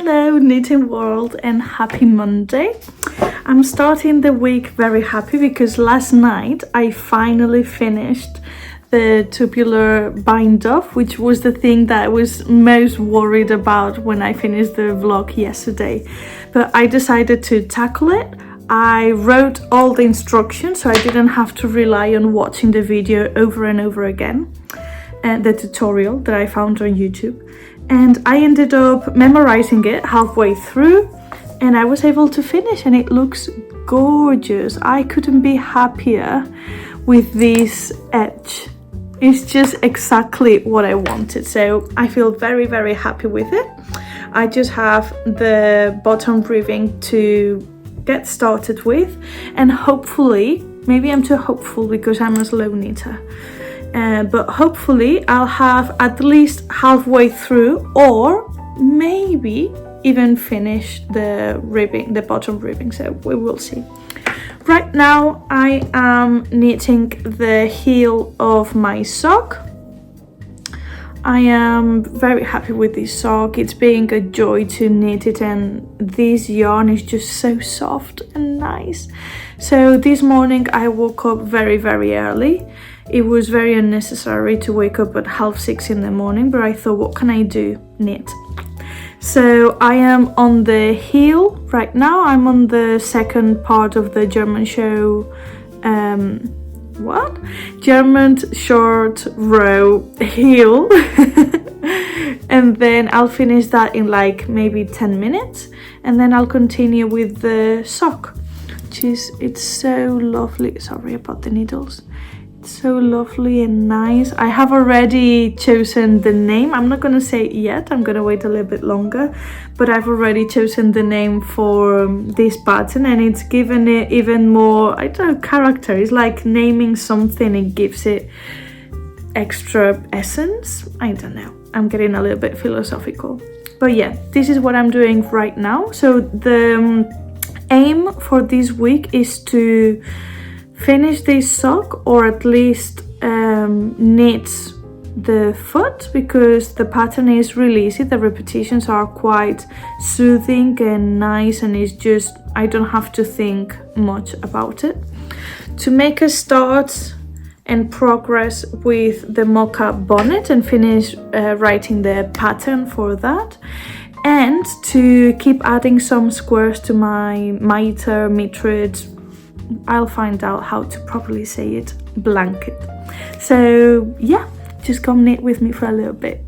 Hello knitting world and happy Monday. I'm starting the week very happy because last night I finally finished the tubular bind off, which was the thing that I was most worried about when I finished the vlog yesterday. But I decided to tackle it. I wrote all the instructions so I didn't have to rely on watching the video over and over again, and the tutorial that I found on YouTube. And I ended up memorizing it halfway through and I was able to finish, and it looks gorgeous. I couldn't be happier with this edge. It's just exactly what I wanted, so I feel very, very happy with it. I just have the bottom ribbing to get started with, and hopefully, maybe I'm too hopeful because I'm a slow knitter, but hopefully I'll have at least halfway through, or maybe even finish the ribbing, the bottom ribbing, so we will see. Right now I am knitting the heel of my sock. I am very happy with this sock. It's being a joy to knit it, and this yarn is just so soft and nice. So this morning I woke up very, very early. It was very unnecessary to wake up at 6:30 in the morning, but I thought, what can I do? Knit. So I am on the heel right now. I'm on the second part of the German show, German short row heel. And then I'll finish that in like maybe 10 minutes, and then I'll continue with the sock, which is, it's so lovely. Sorry about the needles. So lovely and nice. I have already chosen the name. I'm not going to say it yet. I'm going to wait a little bit longer, but I've already chosen the name for this pattern, and it's given it even more, I don't know, character. It's like naming something, it gives it extra essence. I don't know. I'm getting a little bit philosophical, but yeah, this is what I'm doing right now. So the aim for this week is to finish this sock, or at least knit the foot, because the pattern is really easy. The repetitions are quite soothing and nice, and it's just, I don't have to think much about it. To make a start and progress with the Mocha bonnet and finish writing the pattern for that, and to keep adding some squares to my mitred, I'll find out how to properly say it, blanket. So yeah, just come knit with me for a little bit.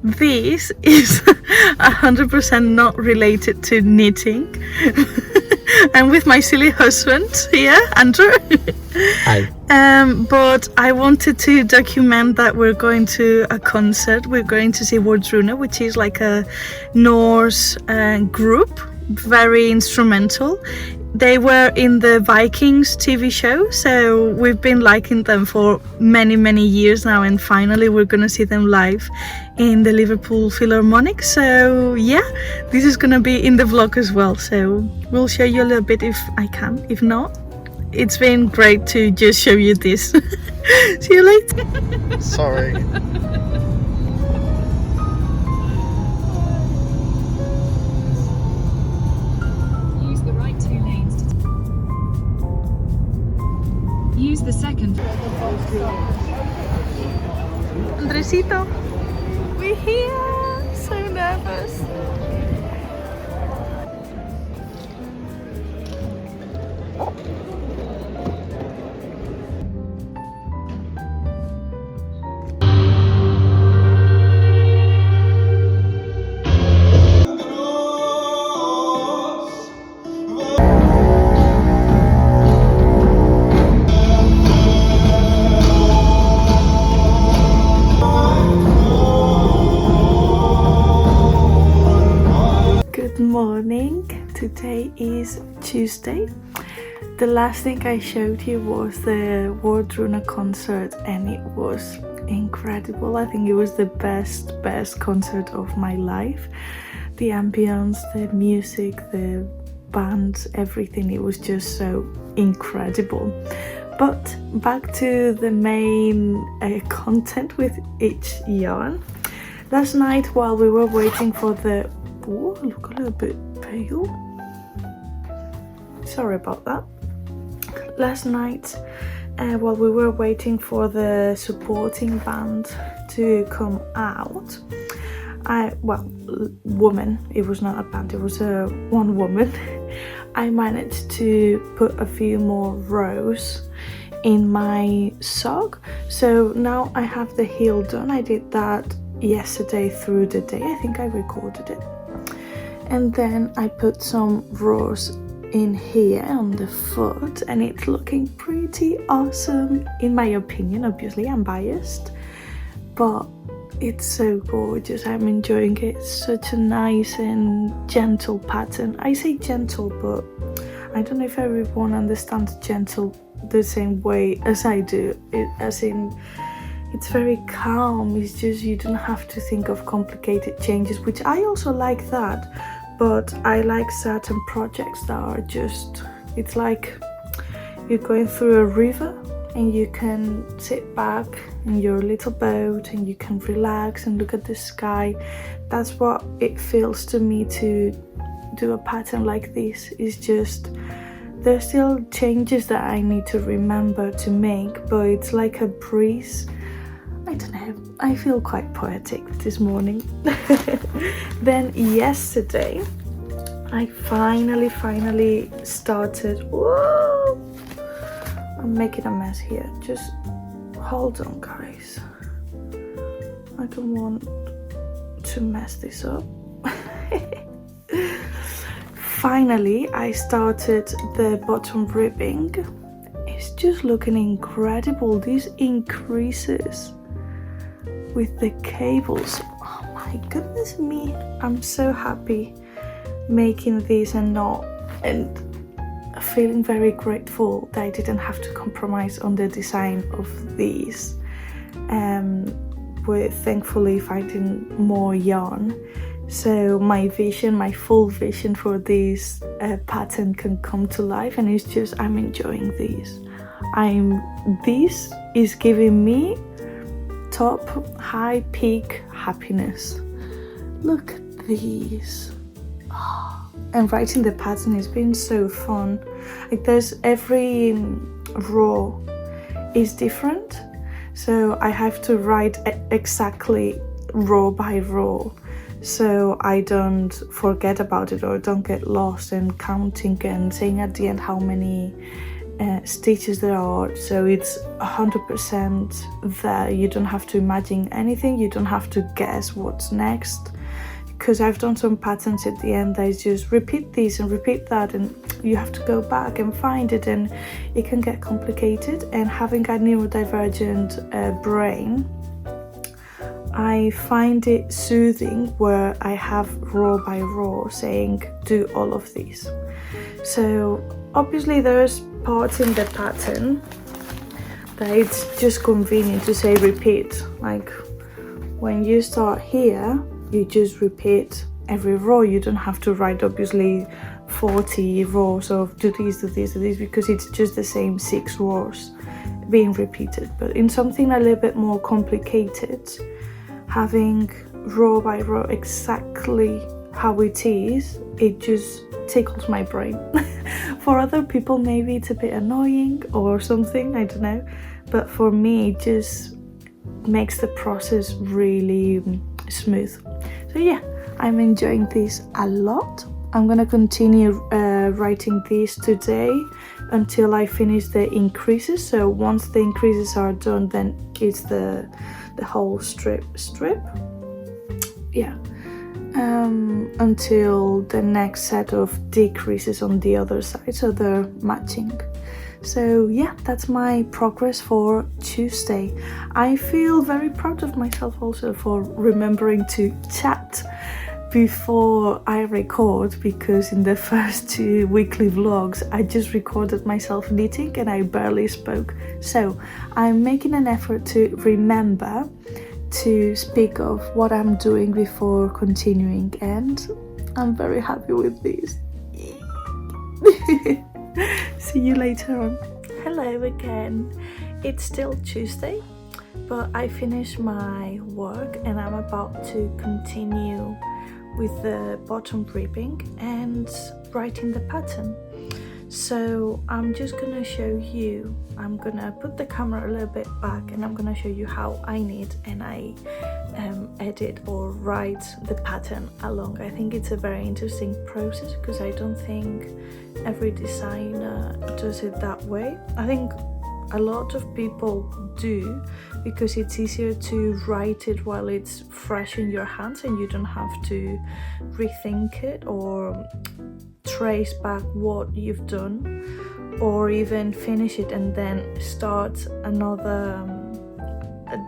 this is 100% not related to knitting. I'm with my silly husband here, Andrew. Hi. But I wanted to document that we're going to a concert. We're going to see Wardruna, which is like a Norse group, very instrumental. They were in the Vikings TV show, so we've been liking them for many years now, and finally we're gonna see them live in the Liverpool Philharmonic. So yeah, this is gonna be in the vlog as well, so we'll show you a little bit if I can. If not, it's been great to just show you this. See you later. Sorry. Use the second. Andresito, we're here. So nervous. Good morning. Today is Tuesday. The last thing I showed you was the Wardruna concert, and it was incredible. I think it was the best concert of my life. The ambience, the music, the bands, everything, it was just so incredible. But back to the main content with each yarn. Last night, while we were waiting for the... Oh, I look a little bit pale. Sorry about that. Last night, while we were waiting for the supporting band to come out, woman, it was not a band, it was one woman. I managed to put a few more rows in my sock. So now I have the heel done. I did that yesterday through the day. I think I recorded it. And then I put some rows in here on the foot, and it's looking pretty awesome in my opinion. Obviously I'm biased, but it's so gorgeous. I'm enjoying it. It's such a nice and gentle pattern. I say gentle, but I don't know if everyone understands gentle the same way as I do. As in, it's very calm. It's just you don't have to think of complicated changes, which I also like that. But I like certain projects that are just, it's like you're going through a river and you can sit back in your little boat and you can relax and look at the sky. That's what it feels to me to do a pattern like this. It's just, there's still changes that I need to remember to make, but it's like a breeze. I don't know, I feel quite poetic this morning. Then yesterday, I finally started. Whoa! I'm making a mess here. Just hold on, guys. I don't want to mess this up. Finally, I started the bottom ribbing. It's just looking incredible. These increases with the cables, oh my goodness me, I'm so happy making these and feeling very grateful that I didn't have to compromise on the design of these. We're thankfully finding more yarn, so my full vision for this pattern can come to life, and it's just, I'm enjoying these. This is giving me top high peak happiness. Look at these. Oh, and writing the pattern has been so fun. Like, there's every row is different, so I have to write exactly row by row, so I don't forget about it or don't get lost in counting and saying at the end how many stitches there are, so it's 100% there. You don't have to imagine anything, you don't have to guess what's next, because I've done some patterns at the end that is just repeat this and repeat that, and you have to go back and find it, and it can get complicated. And having a neurodivergent brain, I find it soothing where I have row by row saying do all of these. So obviously there's parts in the pattern that it's just convenient to say repeat. Like when you start here, you just repeat every row. You don't have to write obviously 40 rows of do this, do this, do this, because it's just the same 6 rows being repeated. But in something a little bit more complicated, having row by row exactly how it is, it just tickles my brain. For other people maybe it's a bit annoying or something, I don't know, but for me it just makes the process really smooth. So yeah, I'm enjoying this a lot. I'm gonna continue writing this today until I finish the increases. So once the increases are done, then it's the whole strip, yeah, until the next set of decreases on the other side, so they're matching. So yeah, that's my progress for Tuesday. I feel very proud of myself also for remembering to chat before I record, because in the first 2 weekly vlogs I just recorded myself knitting and I barely spoke. So I'm making an effort to remember to speak of what I'm doing before continuing, and I'm very happy with this. See you later on. Hello again. It's still Tuesday, but I finished my work and I'm about to continue with the bottom ribbing and writing the pattern. So I'm just gonna show you, I'm gonna put the camera a little bit back and I'm gonna show you how I knit and I edit or write the pattern along. I think it's a very interesting process because I don't think every designer does it that way. I think a lot of people do because it's easier to write it while it's fresh in your hands and you don't have to rethink it or trace back what you've done, or even finish it and then start another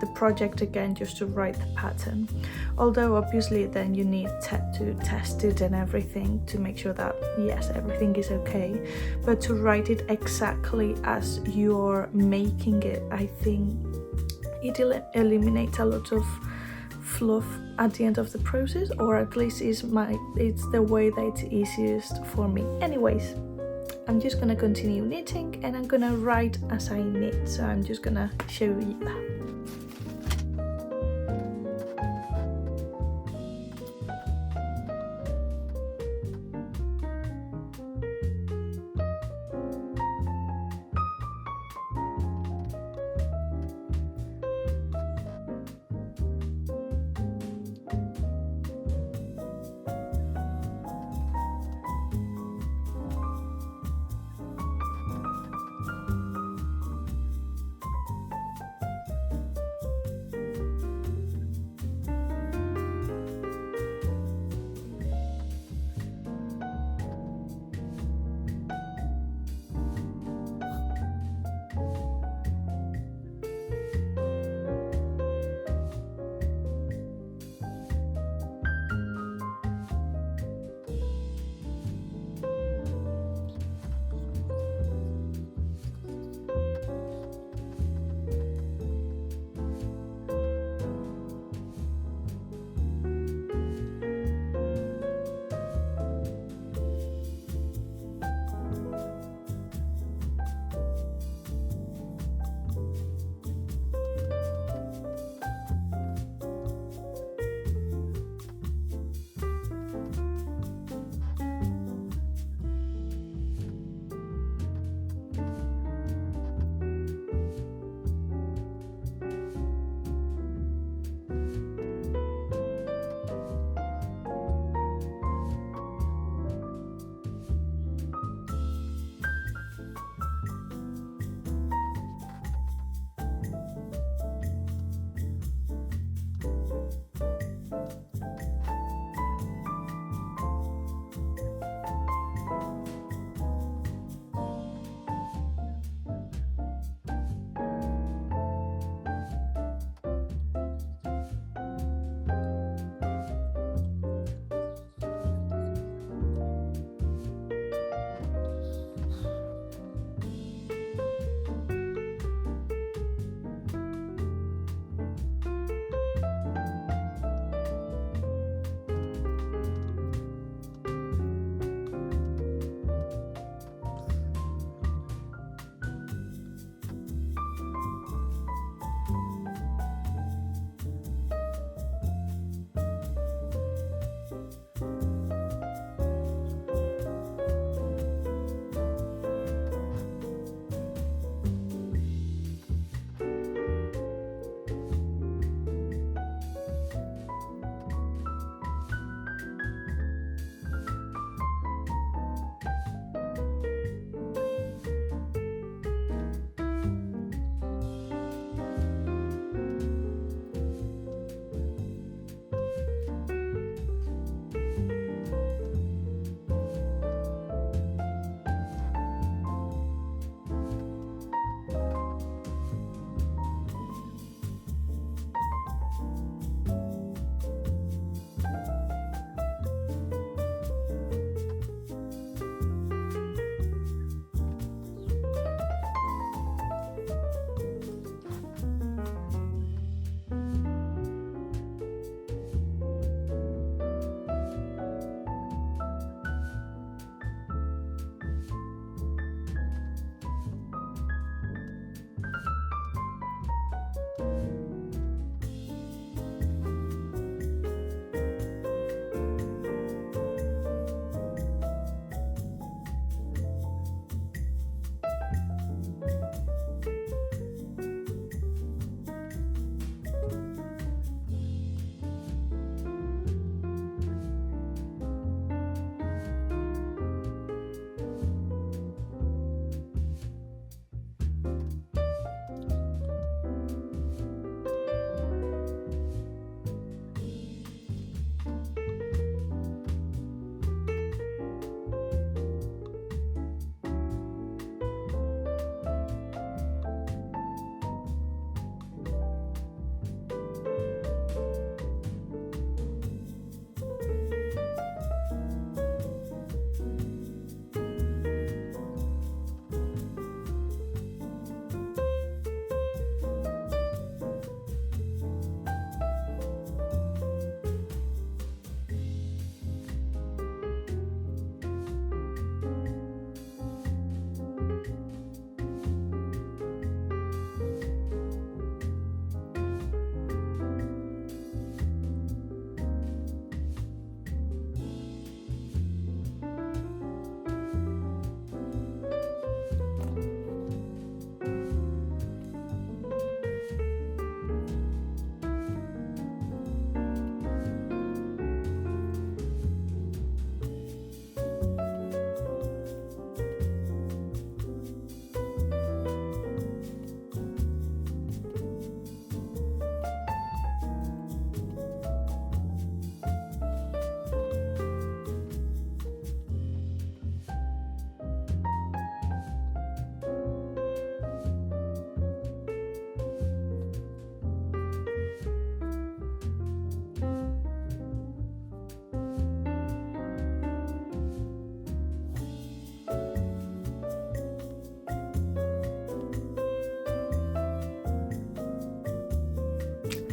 the project again just to write the pattern. Although obviously then you need to test it and everything to make sure that yes, everything is okay, but to write it exactly as you're making it, I think it eliminates a lot of fluff at the end of the process, or at least it's the way that it's easiest for me. Anyways, I'm just gonna continue knitting and I'm gonna write as I knit, so I'm just gonna show you that.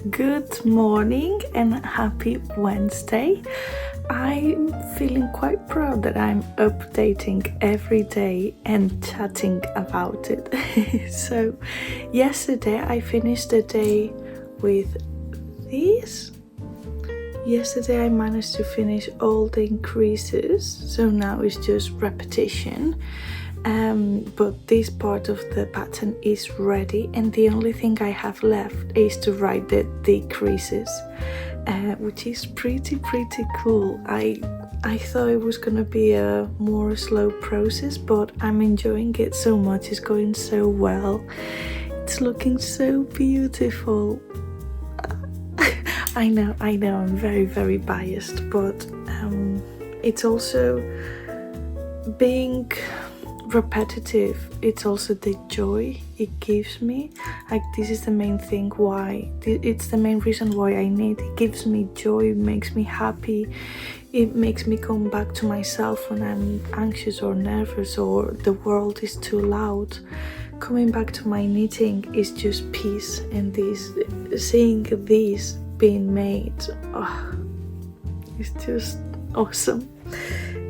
Good morning and happy Wednesday. I'm feeling quite proud that I'm updating every day and chatting about it. So yesterday I finished the day with these. Yesterday I managed to finish all the increases, so now it's just repetition. But this part of the pattern is ready, and the only thing I have left is to write the decreases, which is pretty cool. I thought it was gonna be a more slow process, but I'm enjoying it so much. It's going so well. It's looking so beautiful. I know I'm very biased, but it's also being repetitive. It's also the joy it gives me. Like, this is the main thing why it's the main reason why I need it. Gives me joy, it makes me happy, it makes me come back to myself when I'm anxious or nervous or the world is too loud. Coming back to my knitting is just peace, and this, seeing these being made, it's just awesome.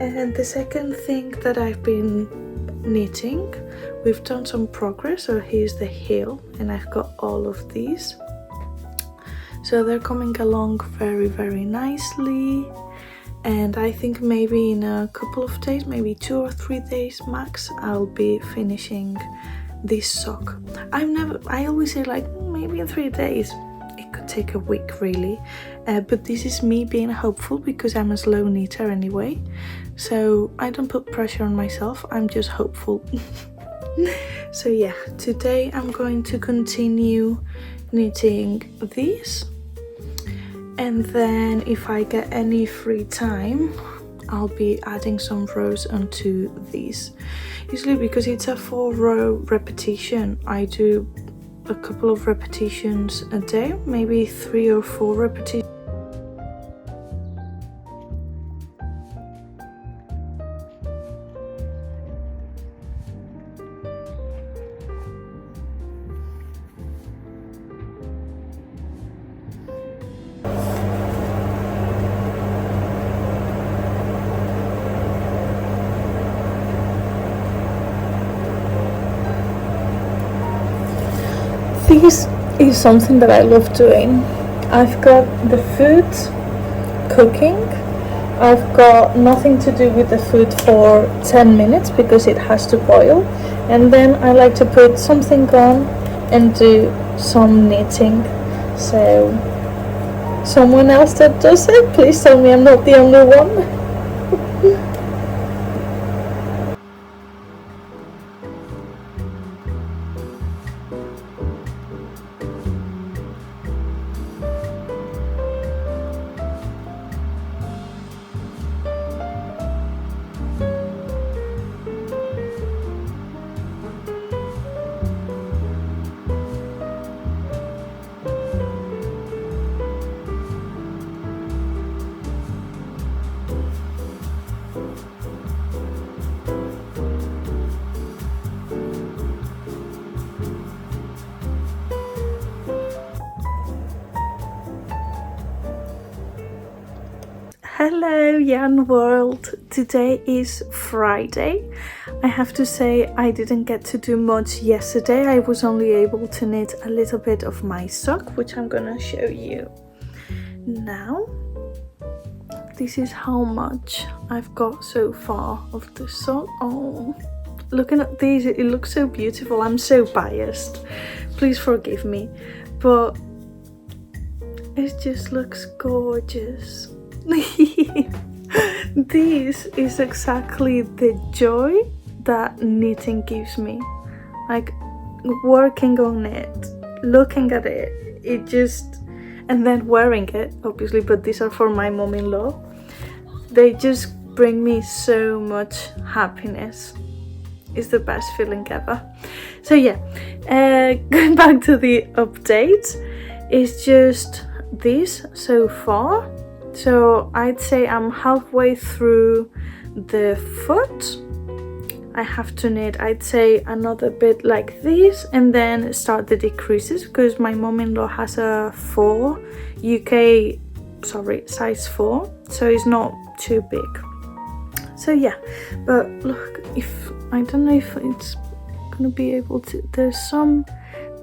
And the second thing that I've been knitting, we've done some progress. So here's the heel, and I've got all of these, so they're coming along very nicely. And I think maybe in a couple of days, maybe 2 or 3 days max, I'll be finishing this sock. I always say like maybe in 3 days. It could take a week really, but this is me being hopeful because I'm a slow knitter anyway, so I don't put pressure on myself. I'm just hopeful. So yeah, today I'm going to continue knitting these, and then if I get any free time I'll be adding some rows onto these. Usually because it's a 4-row repetition, I do a couple of repetitions a day, maybe 3 or 4 repetitions. This is something that I love doing. I've got the food cooking. I've got nothing to do with the food for 10 minutes because it has to boil, and then I like to put something on and do some knitting. So someone else that does it, please tell me I'm not the only one. Hello Yarn World, today is Friday. I have to say I didn't get to do much yesterday. I was only able to knit a little bit of my sock, which I'm gonna show you now. This is how much I've got so far of the sock. Oh, looking at these, it looks so beautiful. I'm so biased, please forgive me, but it just looks gorgeous. This is exactly the joy that knitting gives me. Like, working on it, looking at it, it just, and then wearing it obviously, but these are for my mom-in-law. They just bring me so much happiness. It's the best feeling ever. So yeah, going back to the update, it's just this so far. So I'd say I'm halfway through the foot. I have to knit, I'd say, another bit like this and then start the decreases, because my mom-in-law has a 4 UK, sorry, size 4, so it's not too big. So yeah, but look, if I don't know if it's gonna be able to, there's some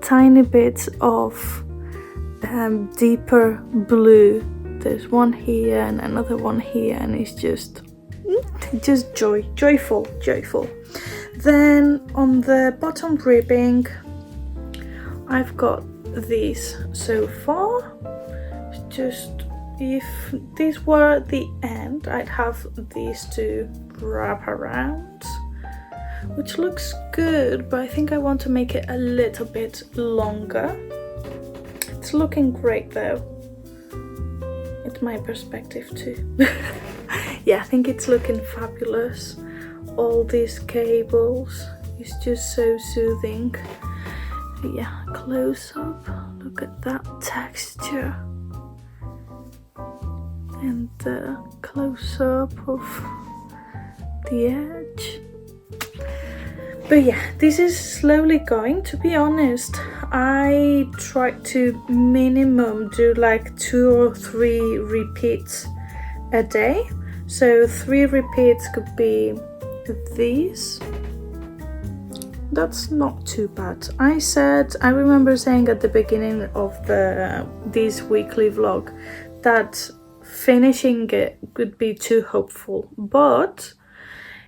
tiny bits of deeper blue. There's one here and another one here, and it's just joyful. Then on the bottom ribbing, I've got these so far. Just, if these were the end, I'd have these to wrap around, which looks good, but I think I want to make it a little bit longer. It's looking great though. It's my perspective too. Yeah, I think it's looking fabulous. All these cables is just so soothing. Yeah, close up, look at that texture. And the close up of the edge. But yeah, this is slowly going. To be honest, I tried to minimum do like 2 or 3 repeats a day. So 3 repeats could be these. That's not too bad. I remember saying at the beginning of this weekly vlog that finishing it could be too hopeful, but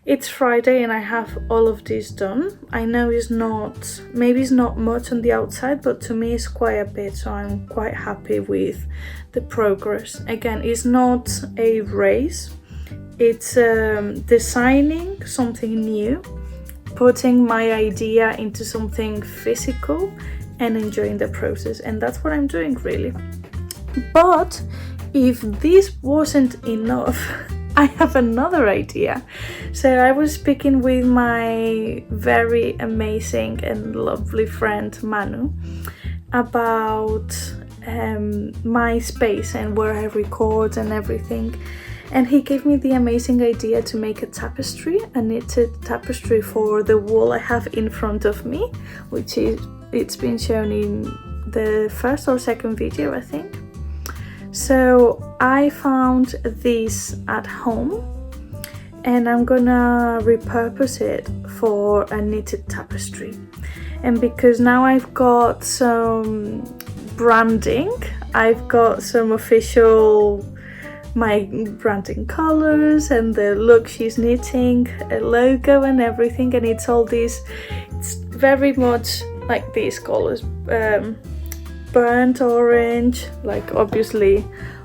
it's Friday and I have all of this done. I know it's not, maybe it's not much on the outside, but to me it's quite a bit, so I'm quite happy with the progress. Again, it's not a race, it's designing something new, putting my idea into something physical and enjoying the process, and that's what I'm doing really. But if this wasn't enough, I have another idea. So I was speaking with my very amazing and lovely friend Manu about my space and where I record and everything, and he gave me the amazing idea to make a tapestry, a knitted tapestry for the wall I have in front of me, which is, it's been shown in the first or second video, I think. So I found this at home and I'm gonna repurpose it for a knitted tapestry. And because now I've got some branding, I've got some official, my branding colors and the look she's knitting, a logo and everything, and it's all these, it's very much like these colors, burnt orange, like obviously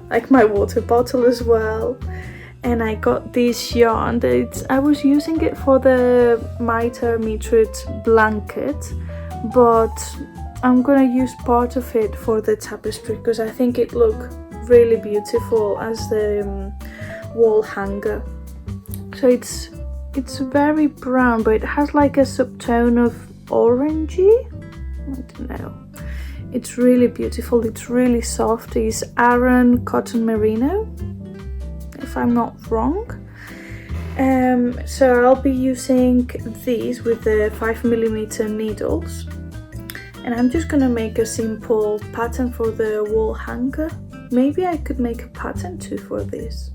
like my water bottle as well. And I got this yarn that I was using it for the mitre mitred blanket, but I'm gonna use part of it for the tapestry because I think it look really beautiful as the wall hanger. So it's very brown, but it has like a subtone of orangey, I don't know. It's really beautiful, it's really soft. It's Aran cotton merino, if I'm not wrong. So I'll be using these with the 5mm needles, and I'm just gonna make a simple pattern for the wall hanger. Maybe I could make a pattern too for this.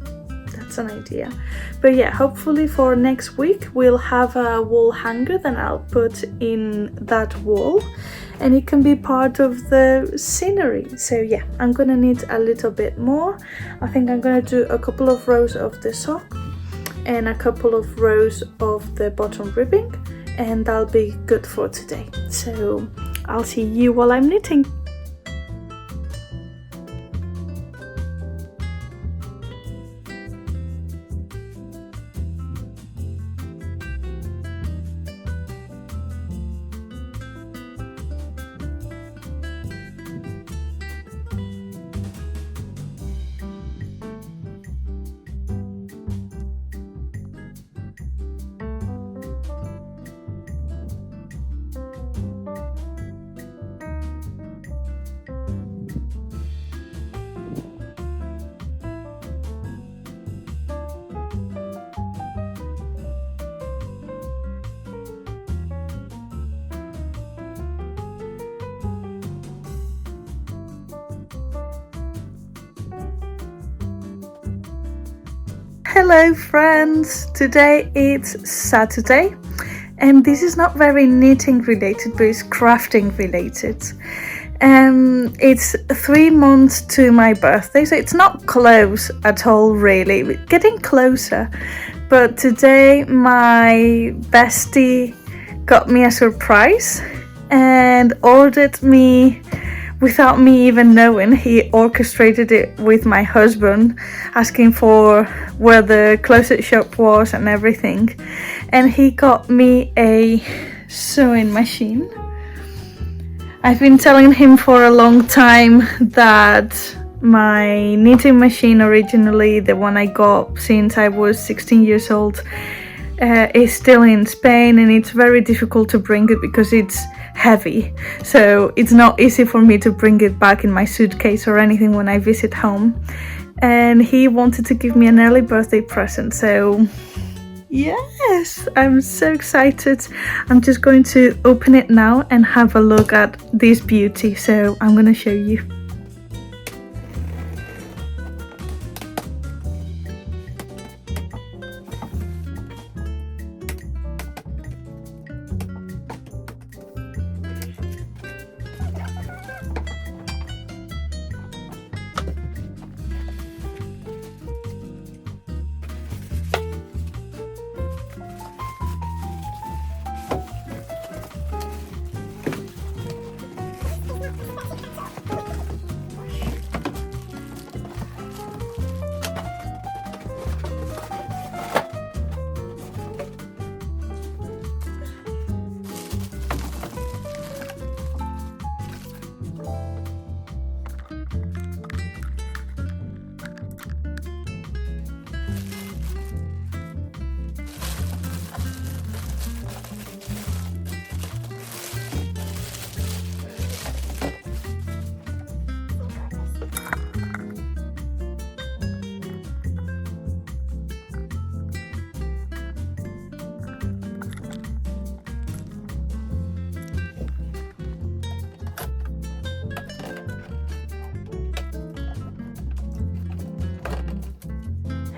That's an idea. But yeah, hopefully for next week we'll have a wall hanger that I'll put in that wall, and it can be part of the scenery. So yeah, I'm gonna need a little bit more. I think I'm gonna do a couple of rows of the sock and a couple of rows of the bottom ribbing, and that'll be good for today. So I'll see you while I'm knitting. Hello friends, today it's Saturday and this is not very knitting related but it's crafting related. It's 3 months to my birthday, so it's not close at all really, we're getting closer. But today my bestie got me a surprise and ordered me without me even knowing. He orchestrated it with my husband, asking for where the closest shop was and everything. And he got me a sewing machine. I've been telling him for a long time that my knitting machine, originally the one I got since I was 16 years old, is still in Spain, and it's very difficult to bring it because it's heavy, so it's not easy for me to bring it back in my suitcase or anything when I visit home. And he wanted to give me an early birthday present, so yes, I'm so excited. I'm just going to open it now and have a look at this beauty, so I'm gonna show you.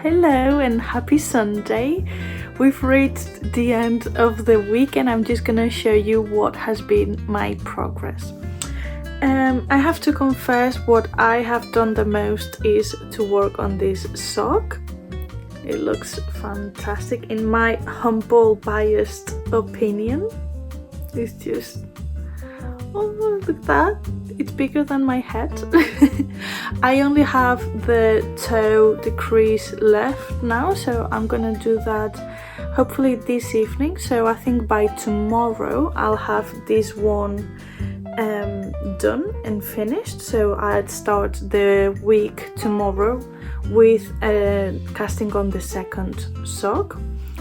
Hello and happy Sunday. We've reached the end of the week and I'm just gonna show you what has been my progress. I have to confess, what I have done the most is to work on this sock. It looks fantastic in my humble biased opinion. It's just, oh look at that, it's bigger than my head. I only have the toe decrease left now, so I'm gonna do that hopefully this evening. So I think by tomorrow I'll have this one done and finished, so I'd start the week tomorrow with casting on the second sock,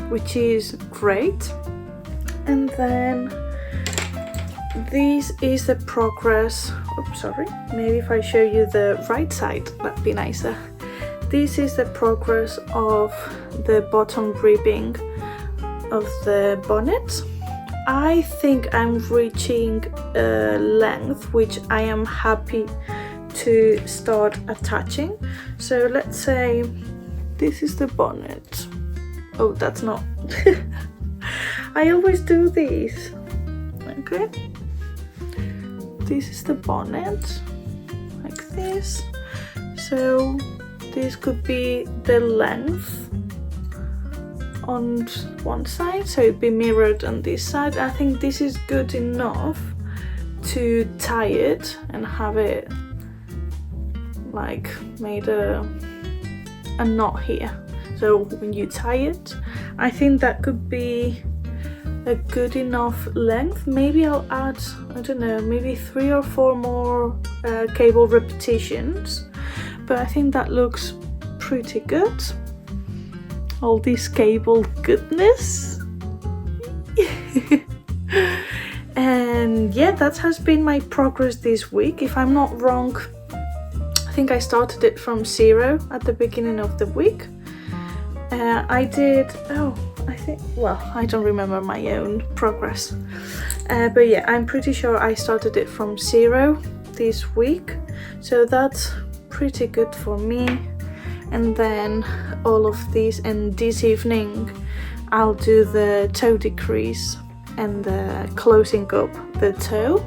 which is great. And then this is the progress. Oops, sorry, maybe if I show you the right side, that'd be nicer. This is the progress of the bottom ribbing of the bonnet. I think I'm reaching a length which I am happy to start attaching. So let's say this is the bonnet. Oh, that's not. I always do these. Okay. This is the bonnet, like this. So this could be the length on one side, so it'd be mirrored on this side. I think this is good enough to tie it and have it like made a knot here. So when you tie it, I think that could be a good enough length. Maybe I'll add, I don't know, maybe 3 or 4 more cable repetitions, but I think that looks pretty good. All this cable goodness. And yeah, that has been my progress this week. If I'm not wrong, I think I started it from 0 at the beginning of the week. I did, I don't remember my own progress, but yeah, I'm pretty sure I started it from 0 this week, so that's pretty good for me. and then all of these, and this evening I'll do the toe decrease and the closing up the toe.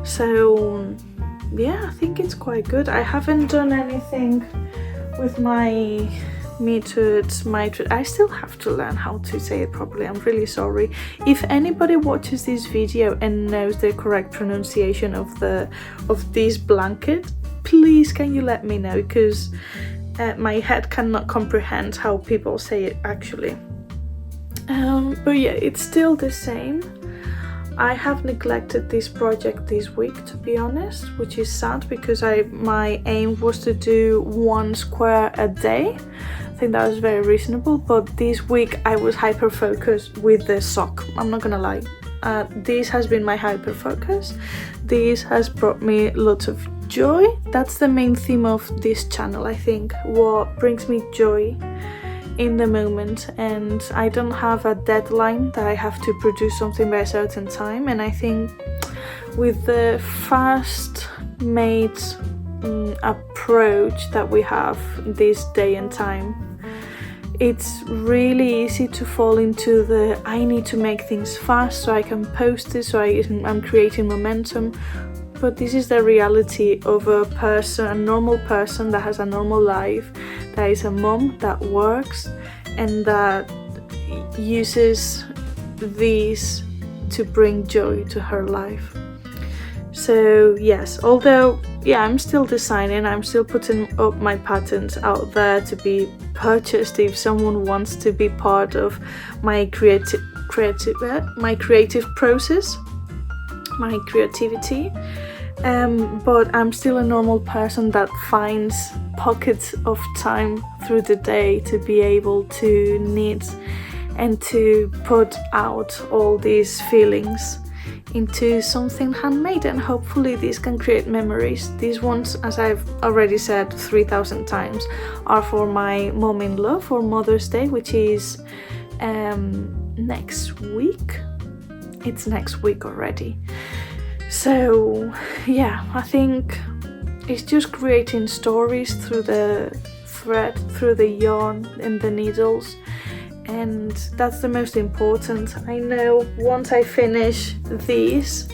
So yeah, I think it's quite good. I haven't done anything with my method. I still have to learn how to say it properly. I'm really sorry. If anybody watches this video and knows the correct pronunciation of this blanket, please can you let me know, because my head cannot comprehend how people say it actually. But yeah, it's still the same. I have neglected this project this week, to be honest, which is sad, because my aim was to do 1 square a day. I think that was very reasonable, but this week I was hyper focused with the sock. I'm not gonna lie. This has been my hyper focus. This has brought me lots of joy. That's the main theme of this channel, I think. What brings me joy in the moment, and I don't have a deadline that I have to produce something by a certain time. And I think with the fast made approach that we have this day and time, it's really easy to fall into the I need to make things fast so I can post it, so I'm creating momentum. But this is the reality of a normal person that has a normal life, that is a mom that works and that uses these to bring joy to her life. So yes, although yeah, I'm still designing, I'm still putting up my patterns out there to be purchased if someone wants to be part of my creative process, my creativity. But I'm still a normal person that finds pockets of time through the day to be able to knit and to put out all these feelings into something handmade, and hopefully these can create memories. These ones, as I've already said 3,000 times, are for my mom-in-law for Mother's Day, which is next week. It's next week already. So yeah, I think it's just creating stories through the thread, through the yarn and the needles, and that's the most important. I know once I finish these,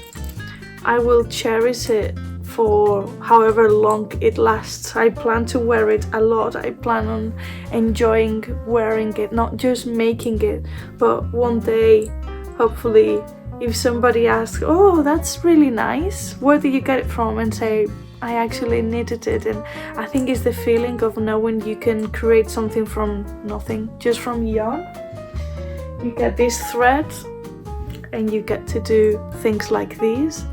I will cherish it for however long it lasts. I plan to wear it a lot. I plan on enjoying wearing it, not just making it, but one day, hopefully, if somebody asks, oh, that's really nice, where did you get it from, and say, I actually knitted it. And I think it's the feeling of knowing you can create something from nothing, just from yarn. You get this thread and you get to do things like these,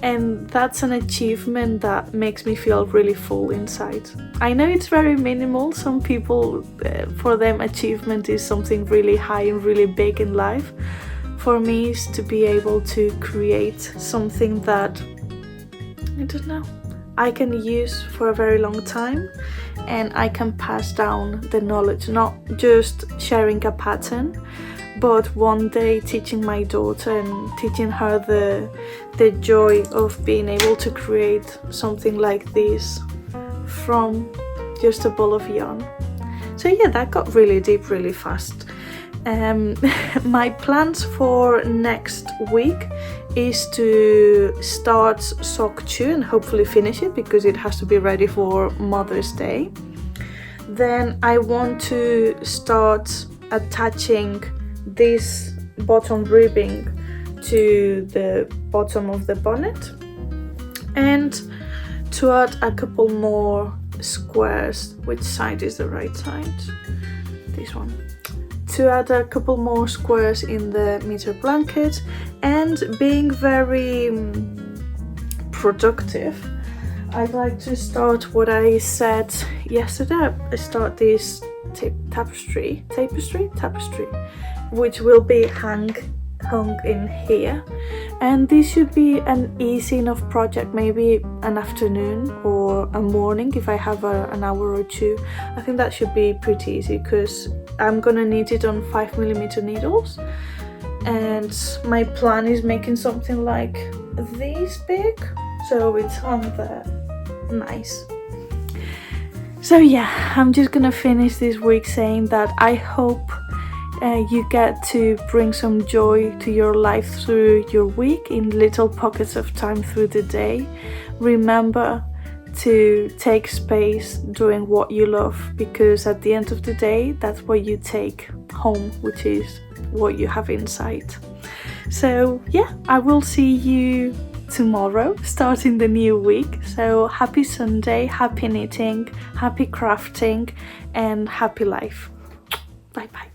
and that's an achievement that makes me feel really full inside. I know it's very minimal. Some people, for them, achievement is something really high and really big in life. For me, is to be able to create something that, I don't know, I can use for a very long time, and I can pass down the knowledge, not just sharing a pattern, but one day teaching my daughter and teaching her the joy of being able to create something like this from just a ball of yarn. So yeah, that got really deep really fast. My plans for next week is to start sock 2 and hopefully finish it, because it has to be ready for Mother's Day. Then I want to start attaching this bottom ribbing to the bottom of the bonnet, and to add a couple more squares. Which side is the right side? This one. To add a couple more squares in the meter blanket, and being very productive, I'd like to start what I said yesterday. I start this tapestry, which will be hung in here, and this should be an easy enough project, maybe an afternoon or a morning if I have an hour or two. I think that should be pretty easy, because I'm gonna knit it on 5mm needles, and my plan is making something like this big, so it's on the nice. So yeah, I'm just gonna finish this week saying that I hope you get to bring some joy to your life through your week in little pockets of time through the day. Remember to take space doing what you love, because at the end of the day, that's what you take home, which is what you have inside. So yeah, I will see you tomorrow, starting the new week. So happy Sunday, happy knitting, happy crafting, and happy life. Bye bye.